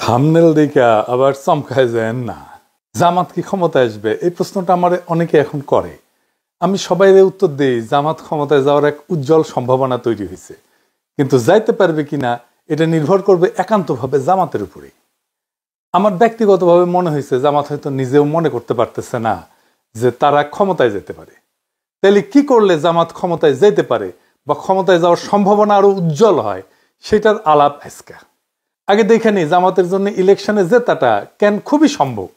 Thumbnail দেখা আবার চমকায় যায় না। জামাত কি ক্ষমতায় আসবে, এই প্রশ্নটা আমার অনেকে এখন করে। আমি সবাইরে উত্তর দিই, জামাত ক্ষমতায় যাওয়ার এক উজ্জ্বল সম্ভাবনা তৈরি হয়েছে, কিন্তু যাইতে পারবে কিনা এটা নির্ভর করবে একান্তভাবে জামাতের উপরে। আমার ব্যক্তিগতভাবে মনে হয়েছে জামাত হয়তো নিজেও মনে করতে পারতেছে না যে তারা ক্ষমতায় যেতে পারে। তাহলে কি করলে জামাত ক্ষমতায় যেতে পারে বা ক্ষমতায় যাওয়ার সম্ভাবনা আরো উজ্জ্বল হয়, সেটার আলাপ আজকে। আগে দেখে নি জামাতের জন্য ইলেকশনে জেতাটা কেন খুবই সম্ভব,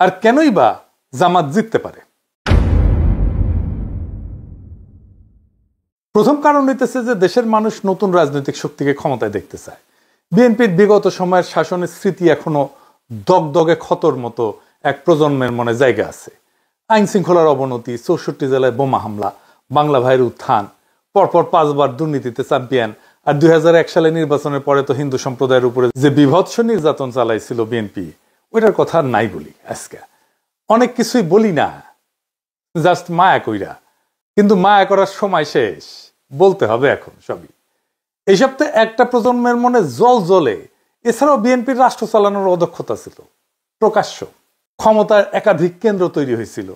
আর কেনই বা জামাত জিততে পারে। প্রথম কারণ হইতেছে যে দেশের মানুষ নতুন রাজনৈতিক শক্তিকে ক্ষমতায় দেখতে চায়। বিএনপির বিগত সময়ের শাসনের স্মৃতি এখনো দগদগে ক্ষতর মতো এক প্রজন্মের মনে জায়গা আছে। আইন শৃঙ্খলার অবনতি, 64 জেলায় বোমা হামলা, বাংলা ভাইয়ের উত্থান, পরপর 5 বার দুর্নীতিতে চ্যাম্পিয়ন, আর 2001 সালে নির্বাচনের পরে তো হিন্দু সম্প্রদায়ের উপরে যে বিভৎস নির্যাতন চালাইছিল বিএনপি, ওইটার কথা নাই বলি। আজকে অনেক কিছুই বলি না, জাস্ট মায়া কইরা, কিন্তু মায়া করার সময় শেষ, বলতে হবে এখন সবই। এই সপ্তাহে একটা প্রজন্মের মনে জল জ্বলে। এছাড়াও বিএনপির রাষ্ট্র চালানোর অদক্ষতা ছিল প্রকাশ্য। ক্ষমতার একাধিক কেন্দ্র তৈরি হয়েছিল,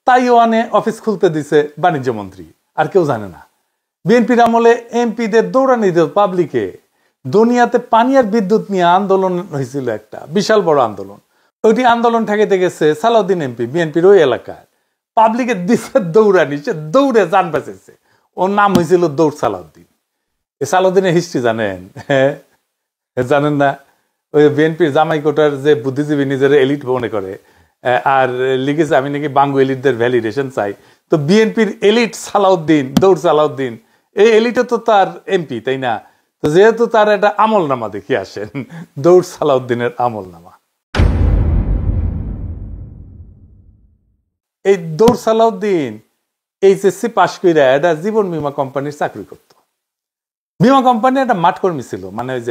তাইওয়ানে অফিস খুলতে দিছে বাণিজ্য মন্ত্রী, আর কেউ জানে না। বিএনপির আমলে এমপিদের দৌড়ানি দিল পাবলিকে। দুনিয়াতে পানি আর বিদ্যুৎ নিয়ে আন্দোলন হয়েছিল, একটা বিশাল বড় আন্দোলন। ওইটি আন্দোলন ঠেকাইতে গেছে সালাউদ্দিন এমপি, বিএনপির ওই এলাকায়। পাবলিকের দিছে দৌড়ানি, সে দৌড়ে যান বাঁচেছে। ওর নাম হয়েছিল দৌড় সালাউদ্দিন। এই সালাউদ্দিনের হিস্ট্রি জানেন? জানেন না? ওই বিএনপির জামাই কোটার যে বুদ্ধিজীবী নিজের এলিট মনে করে, আর লিখেছে আমি নাকি বাঙ্গু এলিটদের ভ্যালিডেশন চাই। তো বিএনপির এলিট সালাউদ্দিন, দৌড় সালাউদ্দিন, এই এলিটও তো তার এমপি, তাই না? তো যেহেতু তার একটা আমল নামা দেখি আসেন, দৌড় সালাউদ্দিনের আমল নামা। এই দৌড় সালাউদ্দিন এইচএসসি পাশ করে একটা জীবন বীমা কোম্পানির চাকরি করত। বীমা কোম্পানি একটা মাঠকর্মী ছিল, মানে ওই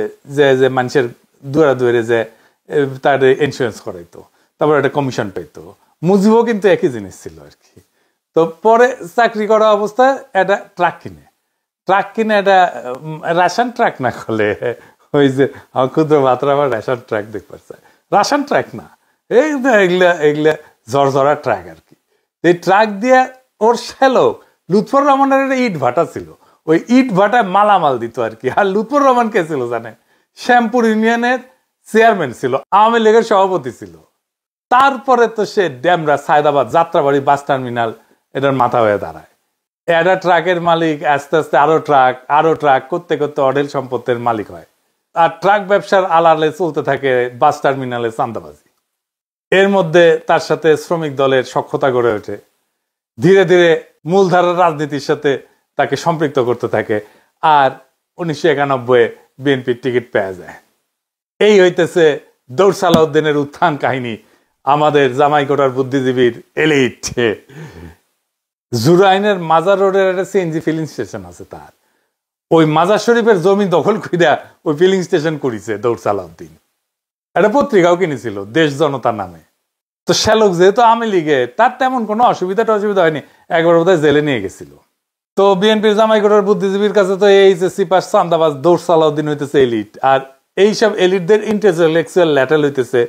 যে মানুষের দুয়ারে দুয়ারে যে তার ইন্স্যুরেন্স করাইতো, তারপর একটা কমিশন পাইতো। মুজিবও কিন্তু একই জিনিস ছিল আর কি। তো পরে চাকরি করা অবস্থায় একটা ট্রাক কিনে একটা রাশন ট্রাক না করলে, ওই যে ক্ষুদ্র ভাতরা আবার রাশন ট্রাক দেখতে পাচ্ছে, রাশন ট্রাক না, এগুলা ঝরঝরা ট্রাক আর কি। এই ট্রাক দিয়ে ওর শ্যালক লুৎফর রহমানের একটা ইট ভাটা ছিল, ওই ইট ভাটায় মালামাল দিত আর কি। আর লুৎফর রহমান কে ছিল জানেন? শ্যামপুর ইউনিয়নের চেয়ারম্যান ছিল, আওয়ামী লীগের সভাপতি ছিল। তারপরে তো সে ড্যামরা, সায়দাবাদ, যাত্রাবাড়ি বাস টার্মিনাল এটার মাথা হয়ে দাঁড়ায়। একটা ট্রাকের মালিক আস্তে আস্তে আরো ট্রাক করতে করতে অঢেল সম্পত্তির মালিক হয়। আর ট্রাক ব্যবসার আড়ালে চলতে থাকে বাস টার্মিনালে চাঁদাবাজি। এর মধ্যে তার সাথে শ্রমিক দলের সখ্যতা গড়ে ওঠে। ধীরে ধীরে মূলধারার রাজনীতির সাথে তাকে সম্পৃক্ত করতে থাকে, আর 1991 বিএনপির টিকিট পেয়ে যায়। এই হইতেছে দৌড় সালাউদ্দিনের উত্থান কাহিনী, আমাদের জামাইকোটার বুদ্ধিজীবীর এলিট। জুরাইনের মাজার রোডের একটা সিএনজি ফিলিং স্টেশন আছে তার, ওই মাজার শরীফের জমি দখল কইরা ওই ফিলিং স্টেশন করেছে দৌড় সালাউদ্দিন। একটা পত্রিকাও কিনেছিল দেশ জনতা নামে। তো শ্যালক যেহেতু আওয়ামী লীগে, তার তেমন কোনো অসুবিধা হয়নি, একবার বোধহয় জেলে নিয়ে গেছিল। তো বিএনপির জামাইকোটার বুদ্ধিজীবীর কাছে তো এইচএসসি পাস চান্দাবাজ দৌড় সালাউদ্দিন হইতেছে এলিট, আর এইসব এলিটদের ইন্টেলেকচুয়াল ল্যাটেল হইতেছে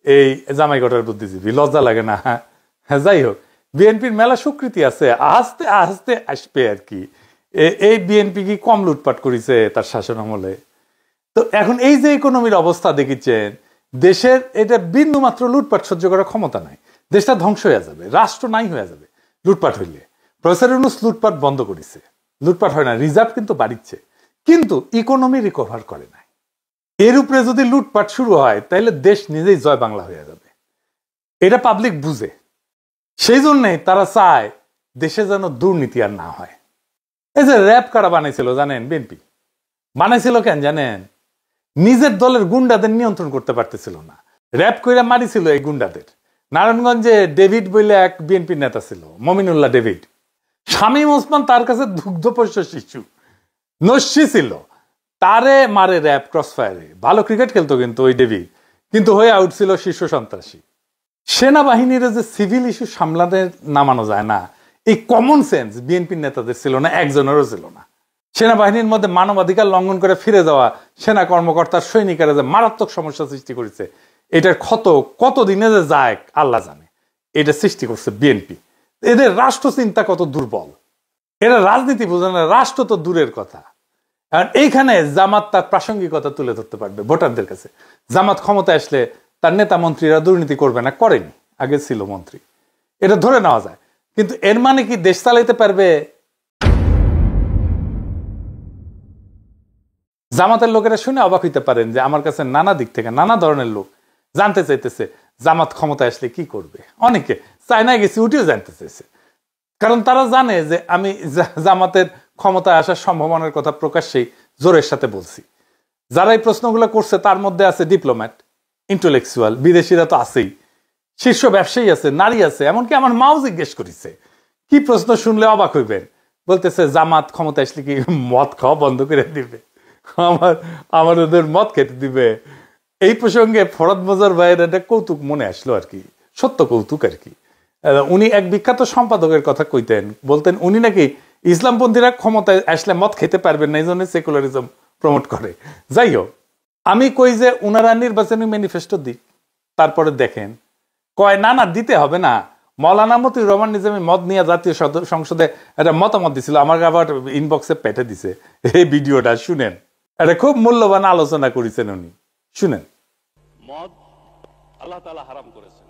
এই জামাইকোটার বুদ্ধিজীবী। লজ্জা লাগে না? হ্যাঁ, যাই হোক, বিএনপির মেলা স্বীকৃতি আছে, আস্তে আস্তে আসবে আর কি। এই বিএনপি কি কম লুটপাট করেছে তার শাসন আমলে? তো এখন এই যে ইকোনমির অবস্থা দেখিচ্ছেন, দেশের এটা বিন্দু মাত্র লুটপাট সহ্য করার ক্ষমতা নাই। দেশটা ধ্বংস হয়ে যাবে, রাষ্ট্র নাই হয়ে যাবে লুটপাট হইলে। প্রফেসর ইউনূস লুটপাট বন্ধ করেছে, লুটপাট হয় না, রিজার্ভ কিন্তু বাড়িচ্ছে, কিন্তু ইকোনমি রিকভার করে নাই। এর উপরে যদি লুটপাট শুরু হয়, তাহলে দেশ নিজেই জয় বাংলা হয়ে যাবে। এটা পাবলিক বুঝে, সেই জন্যই তারা চায় দেশে যেন দুর্নীতি আর না হয়। এই যে র্যাব কারা বানাইছিল জানেন? বিএনপি বানাইছিল কেন জানেন? নিজের দলের গুন্ডাদের নিয়ন্ত্রণ করতে পারতেছিল না, র্যাব কইরা মারিছিল এই গুন্ডাদের। নারায়ণগঞ্জে ডেভিড বইলে এক বিএনপির নেতা ছিল, মমিনুল্লাহ ডেভিড। শামীম ওসমান তার কাছে দুগ্ধপোষ্য শিশু, নস্যি ছিল, তারে মারে র্যাব ক্রসফায়ারে। ভালো ক্রিকেট খেলতো কিন্তু ওই ডেভিড, কিন্তু হয়ে আউট ছিল শীর্ষ সন্ত্রাসী। সেনাবাহিনীর যে সিভিল ইস্যু সামলাতে নামানো যায় না, এই কমন সেন্স বিএনপির নেতাদের ছিল না, একজনেরও ছিল না। সেনাবাহিনীর মধ্যে মানবাধিকার লঙ্ঘন করে ফিরে যাওয়া সেনা কর্মকর্তার সৈনিকেরা যে মারাত্মক সমস্যা সৃষ্টি করেছে, এটার ক্ষত কতদিনে যে যায় আল্লাহ জানে। এটা সৃষ্টি করছে বিএনপি। এদের রাষ্ট্র চিন্তা কত দুর্বল, এরা রাজনীতি বোঝে না, রাষ্ট্র তো দূরের কথা। আর এইখানে জামাত তার প্রাসঙ্গিকতা তুলে ধরতে পারবে ভোটারদের কাছে। জামাত ক্ষমতায় আসলে তার নেতা মন্ত্রীরা দুর্নীতি করবে না, করেনি, আগে ছিল মন্ত্রী, এটা ধরে নেওয়া যায়। কিন্তু এর মানে কি দেশ চালাইতে পারবে? জামাতের লোকেরা শুনে অবাক হইতে পারেন যে আমার কাছে নানা দিক থেকে নানা ধরনের লোক জানতে চাইতেছে জামাত ক্ষমতায় আসলে কি করবে। অনেকে চায়নায় গেছি উঠেও জানতে চাইছে, কারণ তারা জানে যে আমি জামাতের ক্ষমতায় আসার সম্ভাবনার কথা প্রকাশ্যেই জোরের সাথে বলছি। যারা এই প্রশ্নগুলো করছে তার মধ্যে আছে ডিপ্লোম্যাট, ইন্টেলেকচুয়াল, বিদেশিরা তো আছেই, শীর্ষ ব্যবসায়ী আছে, নারী আছে, এমনকি আমার মাও জিজ্ঞেস করেছে। কি প্রশ্ন শুনলে অবাক হইবেন, বলতেছে জামাত ক্ষমতায় আসলে কি মদ খাওয়া বন্ধ করে দিবে, আমার ওদের মদ খেতে দিবে। এই প্রসঙ্গে ফরদ মজার ভাইয়ের একটা কৌতুক মনে আসলো আর কি, সত্য কৌতুক আর কি। উনি এক বিখ্যাত সম্পাদকের কথা কইতেন, বলতেন উনি নাকি ইসলামপন্থীরা ক্ষমতায় আসলে মদ খেতে পারবেন না, এই জন্য সেকুলারিজম প্রমোট করে। যাই হোক, আমি কই যে উনারা নির্বাচনী ম্যানিফেস্টো দিক, তারপরে দেখেন কয় না না দিতে হবে না। মৌলানা মতিউর রহমান নিজামী মদ নিয়ে জাতীয় সংসদে একটা মতামত দিছিল, আমার আবার ইনবক্সে পেঠে দিছে এই ভিডিওটা, শুনেন। এটা খুব মূল্যবান আলোচনা করেছেন উনি, শুনেন। মদ আল্লাহ তাআলা হারাম করেছেন,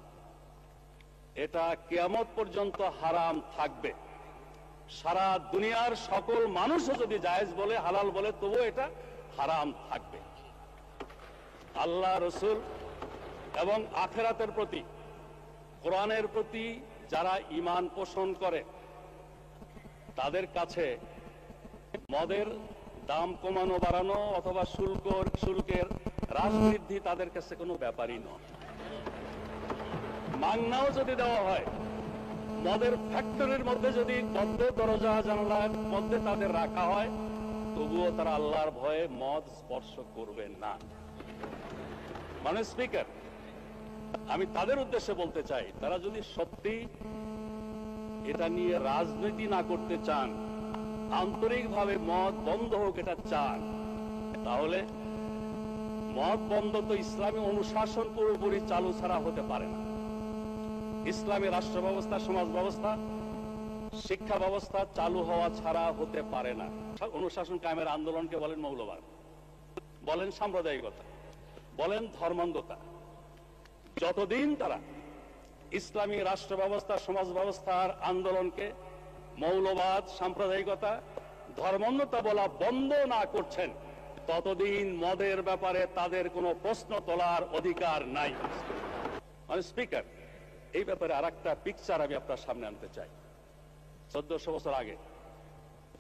এটা কিয়ামত পর্যন্ত হারাম থাকবে। সারা দুনিয়ার সকল মানুষও যদি জায়েজ বলে, হালাল বলে, তবুও এটা হারাম থাকবে। আল্লাহ, রসুল এবং আখিরাতের প্রতি, কোরআনের প্রতি যারা ঈমান পোষণ করে তাদের কাছে মদের দাম কমানো বাড়ানো অথবা শুল্কের হ্রাস বৃদ্ধি তাদের কাছে কোনো ব্যাপারই নয়। মাংনাও যদি দেওয়া হয়, মদের ফ্যাক্টরির মধ্যে যদি বদ্ধ দরজা জানালার মধ্যে তাদের রাখা হয়, তবুও তারা আল্লাহর ভয়ে মদ স্পর্শ করবে না। মানে স্পিকার, আমি তাদের উদ্দেশ্যে বলতে চাই, তারা যদি সত্যি এটা নিয়ে রাজনীতি না করতে চান, আন্তরিকভাবে মদ বন্ধ হোক এটা চান, তাহলে মদ বন্ধ তো ইসলামী অনুশাসন পুরোপুরি চালু ছাড়া হতে পারে না। ইসলামী রাষ্ট্র ব্যবস্থা, সমাজ ব্যবস্থা, শিক্ষা ব্যবস্থা চালু হওয়া ছাড়া হতে পারে না। অনুশাসন কায়েমের আন্দোলনকে বলেন মৌলবাদ, বলেন সাম্প্রদায়িকতা, বলেন ধর্মান্ধতা। যতদিন তারা ইসলামী রাষ্ট্র ব্যবস্থা, সমাজ ব্যবস্থার আন্দোলনকে মৌলবাদ, সাম্প্রদায়িকতা, ধর্মান্ধতা বলা বন্ধ না করছেন, ততদিন মদের ব্যাপারে তাদের কোনো প্রশ্ন তোলার অধিকার নাই। স্পিকার, এই ব্যাপারে আর একটা পিকচার আমি আপনার সামনে আনতে চাই। 1400 বছর আগে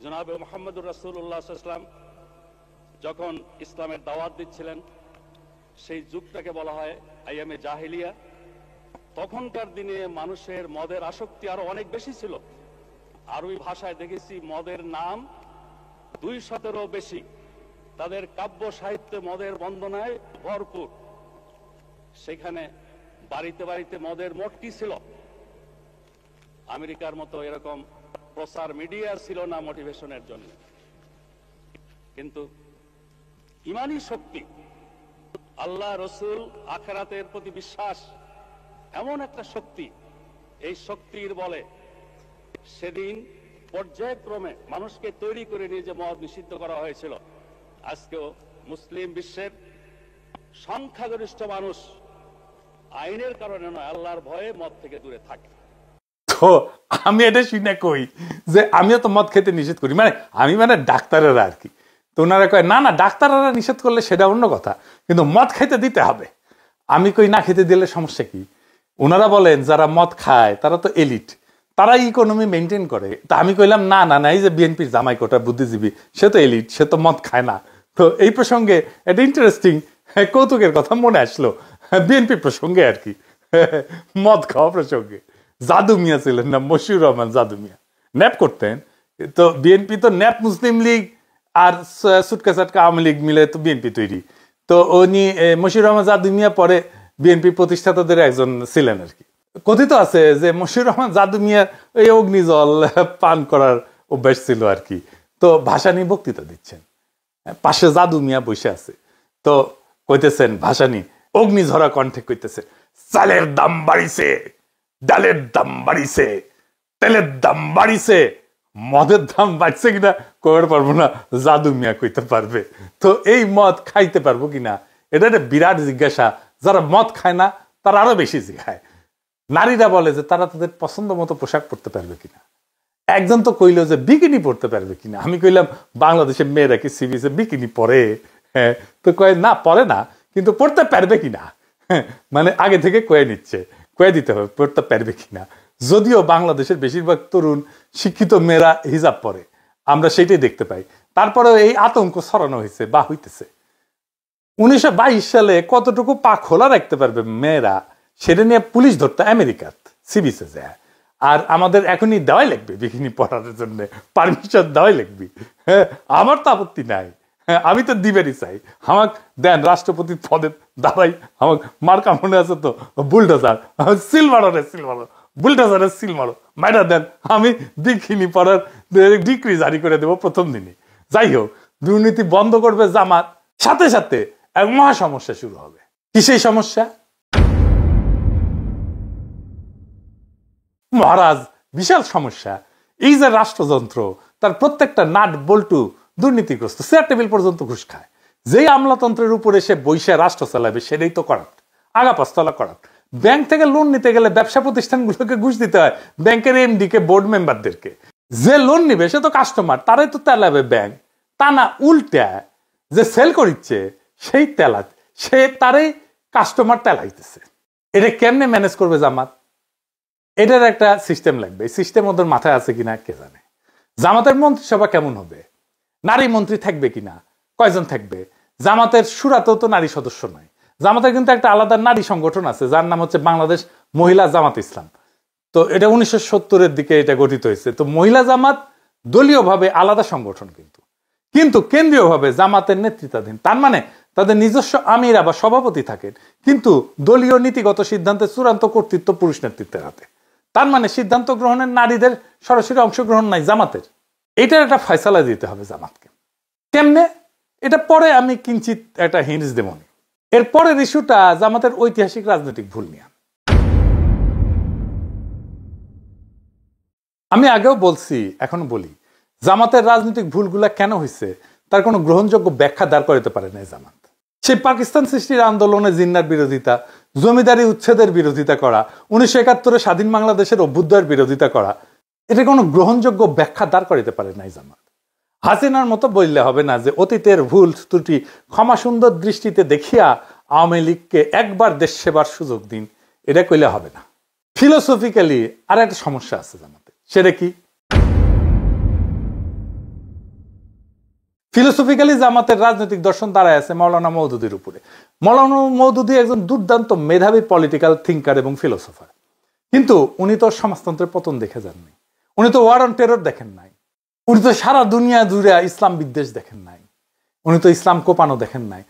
জনাবে মুহাম্মদুর রাসূলুল্লাহ সাল্লাল্লাহু আলাইহি ওয়াসাল্লাম যখন ইসলামের দাওয়াত দিচ্ছিলেন, সেই যুগটাকে বলা হয় আইয়ামে জাহিলিয়া। তখনকার দিনে মানুষের মদের আসক্তি আরো অনেক বেশি ছিল। আরবি ভাষায় দেখেছি মদের নাম 200-এরও বেশি। তাদের কাব্য সাহিত্যে মদের বন্দনায় ভরপুর। সেখানে বাড়িতে বাড়িতে মদের মটকি ছিল। আমেরিকার মতো এরকম প্রচার মিডিয়া ছিল না মোটিভেশনের জন্য, কিন্তু ইমানি শক্তি, আল্লাহ, রসুল, আখিরাতের প্রতি বিশ্বাস এমন একটা শক্তি, এই শক্তির বলে সেদিন পর্যায়ক্রমে মানুষকে তৈরি করে নিয়ে যে মদ নিষিদ্ধ করা হয়েছিল। আজকেও মুসলিম বিশ্বের সংখ্যাগরিষ্ঠ মানুষ আইনের কারণে নয়, আল্লাহর ভয়ে মদ থেকে দূরে থাকে। তো আমি এটা শুনে কই যে আমিও তো মদ খেতে নিষেধ করি, মানে ডাক্তারেরা আর কি। তো ওনারা কয় না না, ডাক্তাররা নিষেধ করলে সেটা অন্য কথা, কিন্তু মদ খেতে দিতে হবে। আমি কই না, খেতে দিলে সমস্যা কি? ওনারা বলেন যারা মদ খায় তারা তো এলিট, তারা ইকোনমি মেনটেন করে। তা আমি কইলাম না না না, এই যে বিএনপির জামাই কোটা বুদ্ধিজীবী, সে তো এলিট, সে তো মদ খায় না। তো এই প্রসঙ্গে একটা ইন্টারেস্টিং কৌতুকের কথা মনে আসলো, বিএনপি প্রসঙ্গে আর কি, মদ খাওয়া প্রসঙ্গে। জাদু মিয়া ছিলেন না, মশিউর রহমান জাদু মিয়া, ন্যাপ করতেন। তো বিএনপি তো ন্যাপ, মুসলিম লীগ আর সুটকা চাটকা আওয়ামী লীগ মিলে তো বিএনপি তৈরি। তো উনি মশিউর রহমান জাদু মিয়া পরে বিএনপি প্রতিষ্ঠাতাদের একজন ছিলেন আর কি। কথিত আছে যে মশিউর রহমান জাদু মিয়ার এই অগ্নিজল পান করার অভ্যাস ছিল আর কি। তো ভাসানী বক্তৃতা দিচ্ছেন, পাশে জাদু মিয়া বসে আছে। তো কইতেছেন ভাসানী অগ্নিঝরা কণ্ঠে কইতেছে, চালের দাম বাড়িছে, ডালের দাম বাড়িছে, তেলের দাম বাড়িছে, মদের দাম বাড়ছে কিনা কইতে পারবো না, জাদু মিয়া কইতে পারবে। তো এই মদ খাইতে পারবো কিনা এটা একটা বিরাট জিজ্ঞাসা। যারা মদ খায় না তারা আরো বেশি জিজ্ঞায়। নারীরা বলে যে তারা তাদের পছন্দ মতো পোশাক পরতে পারবে কিনা। একজন তো কইল যে বিকিনি পরতে পারবে কিনা। আমি কইলাম বাংলাদেশের মেয়েরা কি সি বিচে বিকিনি পরে? হ্যাঁ, তো কয়ে না পরে না, কিন্তু পড়তে পারবে কিনা। মানে আগে থেকে কয়ে নিচ্ছে, কয়ে দিতে হবে পড়তে পারবে কিনা। যদিও বাংলাদেশের বেশিরভাগ তরুণ শিক্ষিত মেয়েরা হিজাব পরে, আমরা সেটাই দেখতে পাই। তারপরেও এই আতঙ্ক ছড়ানো হয়েছে বা হইতেছে। 1922 সালে কতটুকু পা খোলা রাখতে পারবে মেয়েরা সেটা নিয়ে পুলিশ ধরতে আমেরিকাত সি বিচে যায়। আর আমাদের এখনই দেওয়াই লাগবে বিকিনি পরার জন্য, পারমিশন দেওয়াই লাগবে। হ্যাঁ, আমার তো আপত্তি নাই, আমি তো দিবেরই চাই। আমাকে দেন রাষ্ট্রপতির পদে দাঁড়াই, আমাকে মার্কা মনে আছে তো, বুলডোজার সিল মারো রে সিল মারো, বুলডোজারের সিল মারো, মাইরা দেন, আমি বিকিনি পরার ডিক্রি জারি করে দেবো প্রথম দিনই। যাই হোক, দুর্নীতি বন্ধ করবে জামাত, সাথে সাথে এক মহা সমস্যা শুরু হবে। কি সেই সমস্যা? মহারাজ, বিশাল সমস্যা। এই যে রাষ্ট্রযন্ত্র, তার প্রত্যেকটা নাট বল্টু দুর্নীতিগ্রস্ত, চেয়ার টেবিল পর্যন্ত ঘুষ খায়। যেই আমলাতন্ত্রের উপরে সে বৈশা রাষ্ট্র চালাবে সেটাই তো করাপ্ট, আগা পাঁচতলা করাপ্ট। ব্যাংক থেকে লোন নিতে গেলে ব্যবসা প্রতিষ্ঠানগুলোকে ঘুষ দিতে হয়, ব্যাংকের এমডি কে, বোর্ড মেম্বারদেরকে। যে লোন নিবে সে তো কাস্টমার, তারাই তো তেলাবে ব্যাংক। তা না, উল্টা যে সেল করিচ্ছে সেই তেলা, সে তারাই কাস্টমার তেলাইতেছে। এটা কেমনে ম্যানেজ করবে জামাত? এটার একটা সিস্টেম লাগবে। এই সিস্টেম ওদের মাথায় আছে কিনা কে জানে। জামাতের মন্ত্রিসভা কেমন হবে? নারী মন্ত্রী থাকবে কিনা, কয়জন থাকবে? জামাতের সুরাতেও তো নারী সদস্য নয়। জামাতের কিন্তু একটা আলাদা নারী সংগঠন আছে যার নাম হচ্ছে বাংলাদেশ মহিলা জামাত ইসলাম। তো এটা 1970-এর দিকে এটা গঠিত হয়েছে। তো মহিলা জামাত দলীয়ভাবে আলাদা সংগঠন, কিন্তু কেন্দ্রীয়ভাবে জামাতের নেতৃত্বাধীন। তার মানে তাদের নিজস্ব আমিরা বা সভাপতি থাকেন, কিন্তু দলীয় নীতিগত সিদ্ধান্তের চূড়ান্ত কর্তৃত্ব পুরুষ নেতৃত্বের হাতে। তার মানে সিদ্ধান্ত গ্রহণের নারীদের সরাসরি অংশগ্রহণ নাই জামাতের। এটার একটা ফয়সালা দিতে হবে জামাতকে। কেমনে? এটা পরে আমি কিঞ্চিত একটা হিন্টস দেবনি। এর পরের ইস্যুটা জামাতের ঐতিহাসিক রাজনৈতিক ভুল নিয়ে। আমি আগেও বলছি, এখনো বলি, জামাতের রাজনৈতিক ভুলগুলা কেন হয়েছে তার কোনো গ্রহণযোগ্য ব্যাখ্যা দাঁড় করাতে পারে না জামাত। সেই পাকিস্তান সৃষ্টির আন্দোলনে জিন্নার বিরোধিতা, জমিদারি উচ্ছেদের বিরোধিতা করা, 1971-এ স্বাধীন বাংলাদেশের অভ্যুদয়ের বিরোধিতা করা, এটা কোনো গ্রহণযোগ্য ব্যাখ্যা দাঁড় করাতে পারে নাই জামাত। হাসিনার মতো বললে হবে না যে অতীতের ভুল ত্রুটি ক্ষমা সুন্দর দৃষ্টিতে দেখিয়া আওয়ামী লীগকে একবার দেশ সেবার সুযোগ দিন, এটা কইলে হবে না। ফিলোসফিক্যালি আর একটা সমস্যা আছে জামাতে। সেটা কি? ফিলোসফিক্যালি জামাতের রাজনৈতিক দর্শন দাঁড়ায় আছে মাওলানা মওদুদির উপরে। মাওলানা মওদুদি একজন দুর্দান্ত মেধাবী পলিটিক্যাল থিঙ্কার এবং ফিলোসফার, কিন্তু উনি তো সমাজতন্ত্রের পতন দেখে যাননি, উনি তো ওয়ার অন টেরর দেখেন নাই, উনি তো সারা দুনিয়া জুড়ে ইসলাম বিদ্বেষ দেখেন নাই, উনি তো ইসলাম কোপানো দেখেন নাই,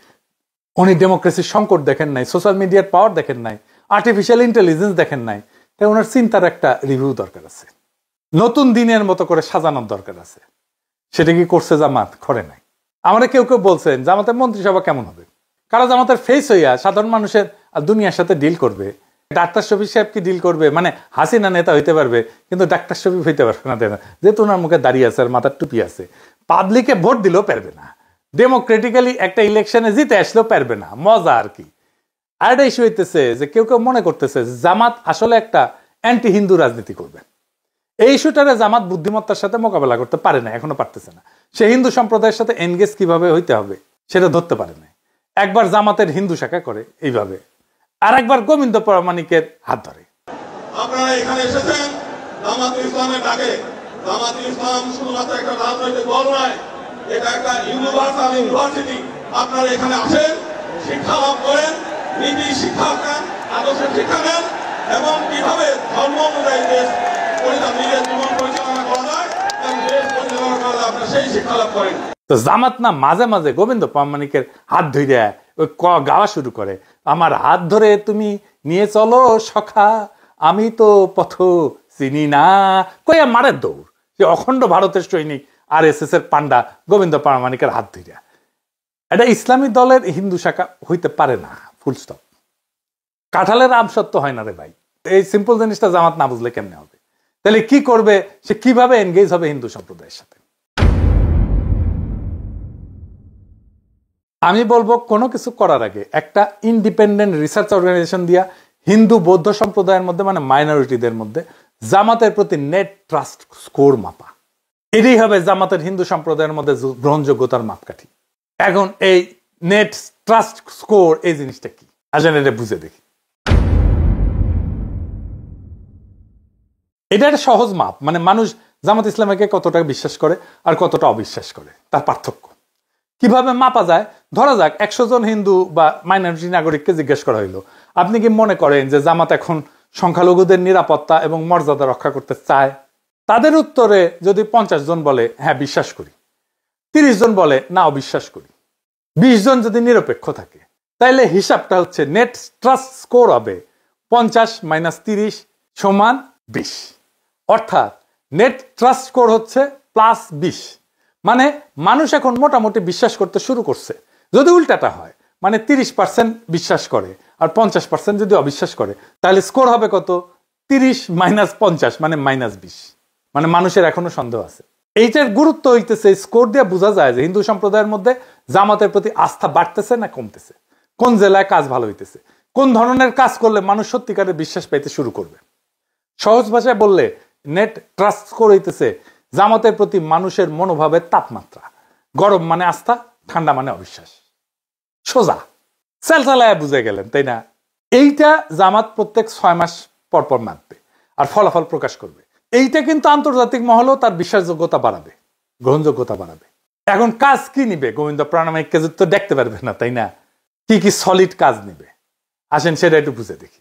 উনি ডেমোক্রেসির সংকট দেখেন নাই, সোশ্যাল মিডিয়ার পাওয়ার দেখেন নাই, আর্টিফিশিয়াল ইন্টেলিজেন্স দেখেন নাই। তাই ওনার চিন্তার একটা রিভিউ দরকার আছে, নতুন দিনের মতো করে সাজানোর দরকার আছে। সেটা কি করছে জামাত? করে নাই। আমরা কেউ কেউ বলছেন জামাতের মন্ত্রিসভা কেমন হবে, কারা জামাতের ফেস হইয়া সাধারণ মানুষের আর দুনিয়ার সাথে ডিল করবে। ডাক্তার শফিক সাহেব কি ডিল করবে? মানে হাসিনা নেতা হইতে পারবে কিন্তু ডাক্তার শফিক হইতে পারবে না, যেহেতু ওনার মুখে দাঁড়িয়ে আছে আর মাথার টুপি আছে। পাবলিকে ভোট দিলেও পারবে না, ডেমোক্রেটিক্যালি একটা ইলেকশনে জিতে আসলেও পারবে না। মজা আর কি। আর একটা ইস্যু হইতেছে যে কেউ কেউ মনে করতেছে জামাত আসলে একটা অ্যান্টি হিন্দু রাজনীতি করবে। এই ইস্যুটারে জামাত বুদ্ধিমত্তার সাথে মোকাবেলা করতে পারে না, এখনো পারতেছে না। সে হিন্দু সম্প্রদায়ের সাথে এনগেজ কিভাবে হইতে হবে সেটা ধরতে পারে না। একবার জামাতের হিন্দু শাখা করে এইভাবে, আর একবার গোবিন্দ প্রামাণিকের হাত ধরে। আপনারা এখানে এসেছেন জামাতুল ইসলামের ডাকে। জামাতুল ইসলাম শুধুমাত্র একটা রাজনৈতিক দল নয়, এটা একটা ইউনিভার্সাল ইউনিভার্সিটি। আপনারা এখানে আসেন, শিক্ষা লাভ করেন, নীতি শিক্ষা নেন, আদর্শের শিক্ষা নেন, এবং কিভাবে ধর্ম অনুযায়ী দেশ নিজের জীবন পরিচালনা করা যায় এবং দেশ পরিচালনা করা যায়, আপনারা সেই শিক্ষা লাভ করেন। তো জামাত না মাঝে মাঝে গোবিন্দ প্রামাণিকের হাত ধরে ওই গাওয়া শুরু করে, আমার হাত ধরে তুমি নিয়ে চলো সখা, আমি তো পথ চিনি না, কইয়া মারের দৌড়। যে অখণ্ড ভারতের সৈনিক RSS এর পান্ডা গোবিন্দ প্রামাণিকের হাত ধরিয়া। এটা ইসলামী দলের হিন্দু শাখা হইতে পারে না, ফুল স্টপ। কাঁঠালের আম সত্য হয় না রে ভাই। এই সিম্পল জিনিসটা জামাত না বুঝলে কেমনে হবে? তাহলে কি করবে সে, কিভাবে এনগেজ হবে হিন্দু সম্প্রদায়ের সাথে? আমি বলবো কোনো কিছু করার আগে একটা ইন্ডিপেন্ডেন্ট রিসার্চ অর্গানাইজেশন দিয়া হিন্দু বৌদ্ধ সম্প্রদায়ের মধ্যে, মানে মাইনরিটিদের মধ্যে জামাতের প্রতি নেট ট্রাস্ট স্কোর মাপা। এটাই হবে জামাতের হিন্দু সম্প্রদায়ের মধ্যে গ্রহণযোগ্যতার মাপকাঠি। এখন এই নেট ট্রাস্ট স্কোর এই জিনিসটা কি আসলে এটা বুঝে দেখি। এটা একটা সহজ মাপ, মানে মানুষ জামাত ইসলামকে কতটা বিশ্বাস করে আর কতটা অবিশ্বাস করে তার পার্থক্য কিভাবে মাপা যায়। ধরা যাক 100 জন হিন্দু বা মাইনরিটি নাগরিককে জিজ্ঞেস করা হইলো, আপনি কি মনে করেন যে জামাত এখন সংখ্যালঘুদের নিরাপত্তা এবং মর্যাদা রক্ষা করতে চায়? তাদের উত্তরে যদি 50 জন বলে হ্যাঁ বিশ্বাস করি, 30 জন বলে না অবিশ্বাস করি, 20 জন যদি নিরপেক্ষ থাকে, তাইলে হিসাবটা হচ্ছে নেট ট্রাস্ট স্কোর হবে 50 - 30 = 20। অর্থাৎ নেট ট্রাস্ট স্কোর হচ্ছে +20। মানে মানুষ এখন মোটামুটি বিশ্বাস করতে শুরু করছে। যদি উল্টাটা হয়, মানে 30% বিশ্বাস করে আর 50% যদি অবিশ্বাস করে, তাহলে স্কোর হবে কত? 30 - 50 মানে -20। মানে মানুষের এখনো সন্দেহ আছে। এইটার গুরুত্ব হইতেছে স্কোর দিয়ে বোঝা যায় যে হিন্দু সম্প্রদায়ের মধ্যে জামাতের প্রতি আস্থা বাড়তেছে না কমতেছে, কোন জেলায় কাজ ভালো হইতেছে, কোন ধরনের কাজ করলে মানুষ সত্যিকারের বিশ্বাস পাইতে শুরু করবে। সহজ ভাষায় বললে নেট ট্রাস্ট স্কোর হইতেছে জামাতের প্রতি মানুষের মনোভাবের তাপমাত্রা। গরম মানে আস্থা, ঠান্ডা মানে অবিশ্বাস। সোজা সেলসালায় বুঝে গেলেন, তাই না? এইটা জামাত প্রত্যেক 6 মাস পর পর মাপবে আর ফলাফল প্রকাশ করবে। এইটা কিন্তু আন্তর্জাতিক মহলেও তার বিশ্বাসযোগ্যতা বাড়াবে, গ্রহণযোগ্যতা বাড়াবে। এখন কাজ কি নিবে? গোবিন্দ প্রামাণিককে তো দেখতে পারবে না, তাই না? কি কি সলিড কাজ নিবে আসেন সেটা একটু বুঝে দেখি।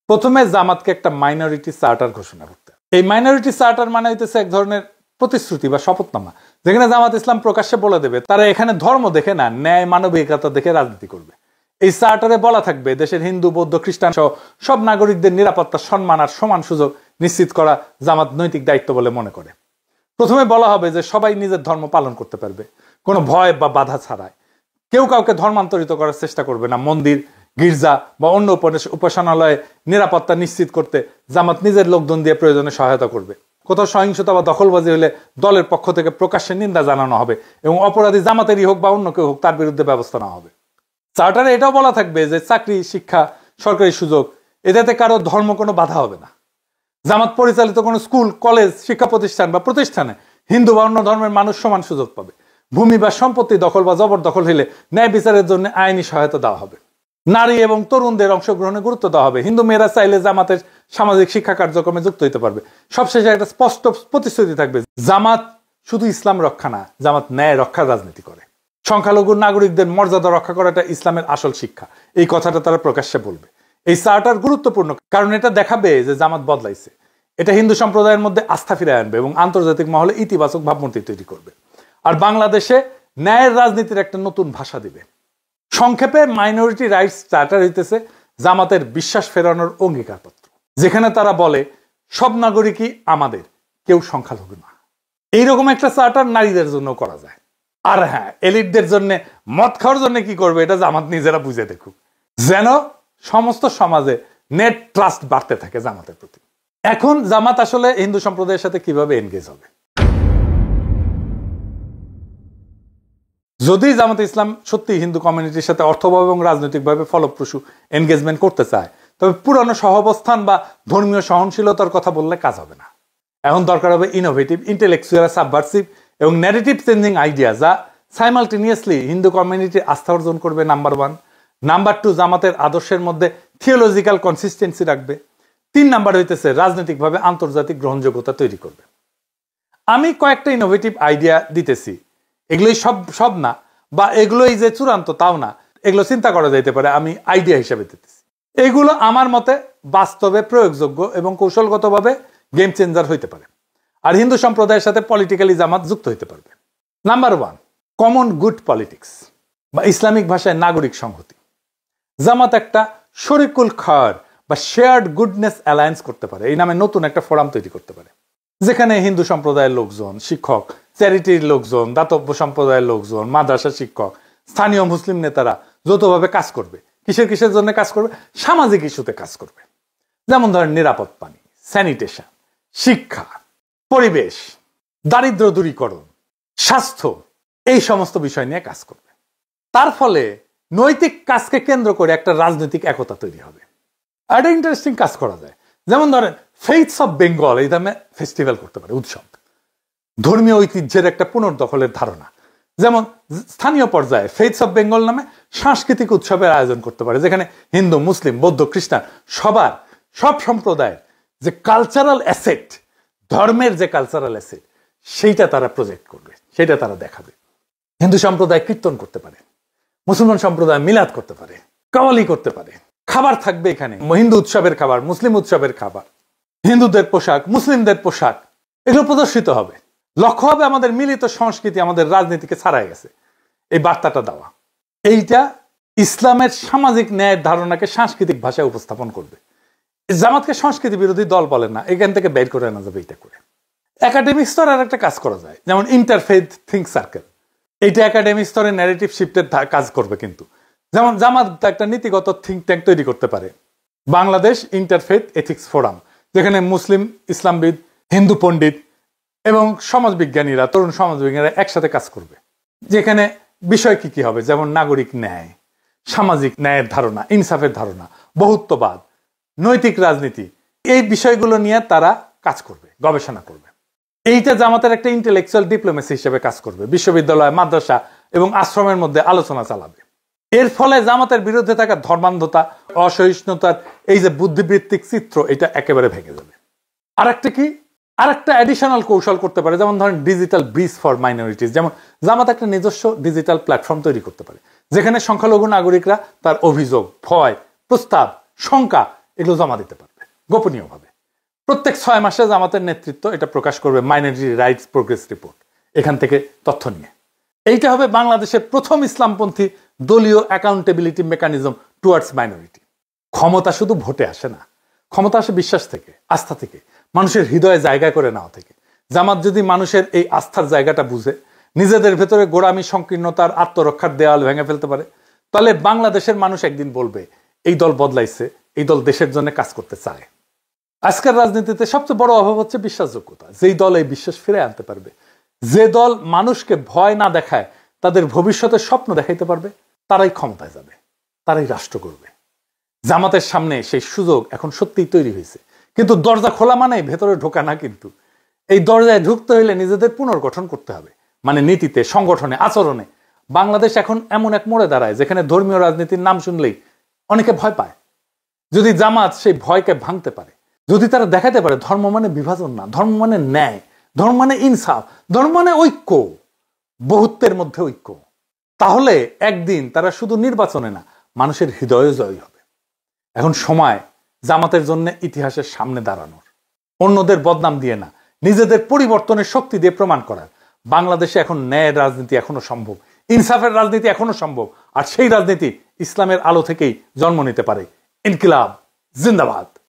প্রথমে জামাতকে একটা মাইনরিটি চার্টার ঘোষণা করতে। এই মাইনরিটি চার্টার মানে হইতেছে এক ধরনের প্রতিশ্রুতি বা শপথনামা, যেখানে জামাত ইসলাম প্রকাশ্যে বলে দেবে তারা এখানে ধর্ম দেখে না, ন্যায় মানবিকতা দেখে রাজনীতি করবে। এই চার্টারে বলা থাকবে দেশের হিন্দু বৌদ্ধ খ্রিস্টান সহ সব নাগরিকদের নিরাপত্তা, সম্মান আর সমান সুযোগ নিশ্চিত করা জামাত নৈতিক দায়িত্ব বলে মনে করে। প্রথমে বলা হবে যে সবাই নিজের ধর্ম পালন করতে পারবে কোনো ভয় বা বাধা ছাড়াই। কেউ কাউকে ধর্মান্তরিত করার চেষ্টা করবে না। মন্দির, গির্জা বা অন্য উপাসনালয়ে নিরাপত্তা নিশ্চিত করতে জামাত নিজের লোকজন দিয়ে প্রয়োজনে সহায়তা করবে। কোথাও সহিংসতা বা দখলবাজি হলে দলের পক্ষ থেকে প্রকাশ্যে নিন্দা জানানো হবে এবং অপরাধী জামাতেরই হোক বা অন্য কেউ হোক তার বিরুদ্ধে ব্যবস্থা নেওয়া হবে। চার্টারে এটাও বলা থাকবে যে চাকরি, শিক্ষা, সরকারি সুযোগ এটাতে কারো ধর্ম কোনো বাধা হবে না। জামাত পরিচালিত কোনো স্কুল, কলেজ, শিক্ষা প্রতিষ্ঠান বা প্রতিষ্ঠানে হিন্দু বা অন্য ধর্মের মানুষ সমান সুযোগ পাবে। ভূমি বা সম্পত্তি দখল বা জবরদখল হলে ন্যায় বিচারের জন্য আইনি সহায়তা দেওয়া হবে। নারী এবং তরুণদের অংশগ্রহণে গুরুত্ব দেওয়া হবে। হিন্দু মেয়েরা চাইলে জামাতের সামাজিক শিক্ষা কার্যক্রমে যুক্ত হতে পারবে। সবশেষে একটা স্পষ্ট প্রতিশ্রুতি থাকবে, জামাত শুধু ইসলাম রক্ষা না, জামাত ন্যায় রক্ষার রাজনীতি করে। সংখ্যালঘু নাগরিকদের মর্যাদা রক্ষা করাটা ইসলামের আসল শিক্ষা, এই কথাটা তারা প্রকাশ্যে বলবে। এই চার্টার গুরুত্বপূর্ণ কারণ এটা দেখাবে যে জামাত বদলাইছে। এটা হিন্দু সম্প্রদায়ের মধ্যে আস্থা ফিরিয়ে আনবে এবং আন্তর্জাতিক মহলে ইতিবাচক ভাবমূর্তি তৈরি করবে। আর বাংলাদেশে ন্যায়ের রাজনীতির একটা নতুন ভাষা দিবে। সংক্ষেপে মাইনরিটি রাইটস চার্টার হইতেছে জামাতের বিশ্বাস ফেরানোর অঙ্গীকারপত্র, যেখানে তারা বলে সব নাগরিকই আমাদের, কেউ সংখ্যালঘু না। এইরকম একটা চার্টার নারীদের জন্য করা যায়। আর হ্যাঁ, এলিটদের জন্য, মদ খাওয়ার জন্য কি করবে এটা জামাত নিজেরা বুঝে দেখুক, যেন সমস্ত সমাজে নেট ট্রাস্ট বাড়তে থাকে জামাতের প্রতি। এখন জামাত আসলে হিন্দু সম্প্রদায়ের সাথে কিভাবে এনগেজ হবে? যদি জামাত ইসলাম সত্যি হিন্দু কমিউনিটির সাথে অর্থভাবে এবং রাজনৈতিকভাবে ফলপ্রসূ এনগেজমেন্ট করতে চায়, তবে পুরানো সহাবস্থান বা ধর্মীয় সহনশীলতার কথা বললে কাজ হবে না। এখন দরকার হবে ইনোভেটিভ, ইন্টেলেকচুয়াল, সাবভার্সিভ এবং ন্যারেটিভ চেঞ্জিং আইডিয়া, যা সাইমালটেনিয়াসলি হিন্দু কমিউনিটির আস্থা অর্জন করবে, নাম্বার 1। নাম্বার 2, জামাতের আদর্শের মধ্যে থিওলজিক্যাল কনসিস্টেন্সি রাখবে। 3 নাম্বার হইতেছে রাজনৈতিকভাবে আন্তর্জাতিক গ্রহণযোগ্যতা তৈরি করবে। আমি কয়েকটা ইনোভেটিভ আইডিয়া দিতেছি, এগুলোই সব না বা এগুলোই যে চূড়ান্ত তাও না, এগুলো চিন্তা করা যাইতে পারে, আমি আইডিয়া হিসেবে দিতেছি। এগুলো আমার মতে বাস্তবে প্রয়োগযোগ্য এবং কৌশলগতভাবে গেম চেঞ্জার হইতে পারে, আর হিন্দু সম্প্রদায়ের সাথে পলিটিক্যালি জামাত যুক্ত হইতে পারবে। নাম্বার 1, কমন গুড পলিটিক্স বা ইসলামিক ভাষায় নাগরিক সংহতি। জামাত একটা শরিকুল খায়র বা শেয়ার্ড গুডনেস অ্যালায়েন্স করতে পারে, এই নামে নতুন একটা ফোরাম তৈরি করতে পারে। যেখানে হিন্দু সম্প্রদায়ের লোকজন, শিক্ষক, চ্যারিটির লোকজন, দাতব্য সম্প্রদায়ের লোকজন, মাদ্রাসা শিক্ষক, স্থানীয় মুসলিম নেতারা যৌথভাবে কাজ করবে। কিসের জন্য কাজ করবে? সামাজিক ইস্যুতে কাজ করবে। যেমন ধরেন নিরাপদ পানি, স্যানিটেশন, শিক্ষা, পরিবেশ, দারিদ্র দূরীকরণ, স্বাস্থ্য, এই সমস্ত বিষয় নিয়ে কাজ করবে। তার ফলে নৈতিক কাজকে কেন্দ্র করে একটা রাজনৈতিক একতা তৈরি হবে। একটা ইন্টারেস্টিং কাজ করা যায়। যেমন ধরেন ফেইথস অফ বেঙ্গল এই নামে ফেস্টিভ্যাল করতে পারে, উৎসব, ধর্মীয় ঐতিহ্যের একটা পুনর্দখলের ধারণা। যেমন স্থানীয় পর্যায়ে ফেইথস অফ বেঙ্গল নামে সাংস্কৃতিক উৎসবের আয়োজন করতে পারে, যেখানে হিন্দু, মুসলিম, বৌদ্ধ, খ্রিস্টান সব সম্প্রদায়ের যে কালচারাল অ্যাসেট, ধর্মের যে কালচারাল অ্যাসেট, সেইটা তারা প্রজেক্ট করবে, সেটা তারা দেখাবে। হিন্দু সম্প্রদায় কীর্তন করতে পারে, মুসলমান সম্প্রদায় মিলাদ করতে পারে, কাওয়ালি করতে পারে, খাবার থাকবে এখানে, হিন্দু উৎসবের খাবার, মুসলিম উৎসবের খাবার, হিন্দুদের পোশাক, মুসলিমদের পোশাক, এগুলো প্রদর্শিত হবে। লক্ষ্য হবে আমাদের মিলিত সংস্কৃতি আমাদের রাজনীতিকে ছাড়াই গেছে, এই বার্তাটা দেওয়া। এইটা ইসলামের সামাজিক ন্যায়ের ধারণাকে সাংস্কৃতিক ভাষায় উপস্থাপন করবে। জামাতকে সংস্কৃতি বিরোধী দল বলে না, এখান থেকে বের করে আনা যাবে। এটা করে একাডেমিক স্তরে আর একটা কাজ করা যায়, যেমন ইন্টারফেথ থিঙ্ক সার্কেল। এইটা একাডেমিক স্তরে ন্যারেটিভ শিফটের কাজ করবে। কিন্তু যেমন জামাত একটা নীতিগত থিঙ্ক ট্যাঙ্ক তৈরি করতে পারে, বাংলাদেশ ইন্টারফেথ এথিক্স ফোরাম, যেখানে মুসলিম, ইসলামবিদ, হিন্দু পণ্ডিত এবং সমাজবিজ্ঞানীরা, তরুণ সমাজবিজ্ঞানীরা একসাথে কাজ করবে। যেখানে বিষয় কি হবে, যেমন নাগরিক ন্যায়, সামাজিক ন্যায়ের ধারণা, ইনসাফের ধারণা, বহুত্ববাদ, নৈতিক রাজনীতি, এই বিষয়গুলো নিয়ে তারা কাজ করবে, গবেষণা করবে। এইটা জামাতের একটা ইন্টেলেকচুয়াল ডিপ্লোমেসি হিসেবে কাজ করবে। বিশ্ববিদ্যালয়, মাদ্রাসা এবং আশ্রমের মধ্যে আলোচনা চালাবে। এর ফলে জামাতের বিরুদ্ধে থাকা ধর্মান্ধতা, অসহিষ্ণুতার এই যে বুদ্ধিবৃত্তিক চিত্র, এটা একেবারে ভেঙে যাবে। আরেকটা অ্যাডিশনাল কৌশল করতে পারে, যেমন ধরেন ডিজিটাল ব্রিজ ফর মাইনরিটিস। যেমন জামাত একটা নিজস্ব ডিজিটাল প্ল্যাটফর্ম তৈরি করতে পারে, যেখানে সংখ্যালঘু নাগরিকরা তার অভিযোগ, ভয়, প্রস্তাব, শঙ্কা এগুলো জমা দিতে পারবে গোপনীয়ভাবে। প্রত্যেক 6 মাসে জামাতের নেতৃত্ব এটা প্রকাশ করবে মাইনরিটি রাইটস প্রোগ্রেস রিপোর্ট, এখান থেকে তথ্য নিয়ে। এইটা হবে বাংলাদেশের প্রথম ইসলামপন্থী দলীয় অ্যাকাউন্টেবিলিটি মেকানিজম টুয়ার্ডস মাইনরিটি। ক্ষমতা শুধু ভোটে আসে না, ক্ষমতা আসে বিশ্বাস থেকে, আস্থা থেকে, মানুষের হৃদয়ে জায়গা করে নেওয়া থেকে। জামাত যদি মানুষের এই আস্থার জায়গাটা বুঝে, নিজেদের ভেতরে গোড়ামি, সংকীর্ণতার, আত্মরক্ষার দেওয়াল ভেঙে ফেলতে পারে, তাহলে বাংলাদেশের মানুষ একদিন বলবে এই দল বদলাইছে, এই দল দেশের জন্য কাজ করতে চায়। আজকের রাজনীতিতে সবচেয়ে বড় অভাব হচ্ছে বিশ্বাসযোগ্যতা। যেই দল এই বিশ্বাস ফিরে আনতে পারবে, যে দল মানুষকে ভয় না দেখায়, তাদের ভবিষ্যতের স্বপ্ন দেখাইতে পারবে, তারাই ক্ষমতায় যাবে, তারাই রাষ্ট্র করবে। জামাতের সামনে সেই সুযোগ এখন সত্যিই তৈরি হয়েছে। কিন্তু দরজা খোলা মানে ভেতরে ঢোকা না। কিন্তু এই দরজায় ঢুকতে হইলে নিজেদের পুনর্গঠন করতে হবে, মানে নীতিতে, সংগঠনে, আচরণে। বাংলাদেশ এখন এমন এক মোড়ে দাঁড়ায় যেখানে ধর্মীয় রাজনীতির নাম শুনলেই অনেকে ভয় পায়। যদি জামাত সেই ভয়কে ভাঙতে পারে, যদি তারা দেখাতে পারে ধর্ম মানে বিভাজন না, ধর্ম মানে ন্যায়, ধর্ম মানে ইনসাফ, ধর্ম মানে ঐক্য, বহুত্বের মধ্যে ঐক্য, তাহলে একদিন তারা শুধু নির্বাচনে না, মানুষের হৃদয়ে জয়ী হবে। এখন সময় জামাতের জন্য ইতিহাসের সামনে দাঁড়ানোর, অন্যদের বদনাম দিয়ে না, নিজেদের পরিবর্তনের শক্তি দিয়ে প্রমাণ করার। বাংলাদেশে এখন ন্যায়ের রাজনীতি এখনো সম্ভব, ইনসাফের রাজনীতি এখনো সম্ভব। আর সেই রাজনীতি ইসলামের আলো থেকেই জন্ম নিতে পারে। ইনকিলাব জিন্দাবাদ।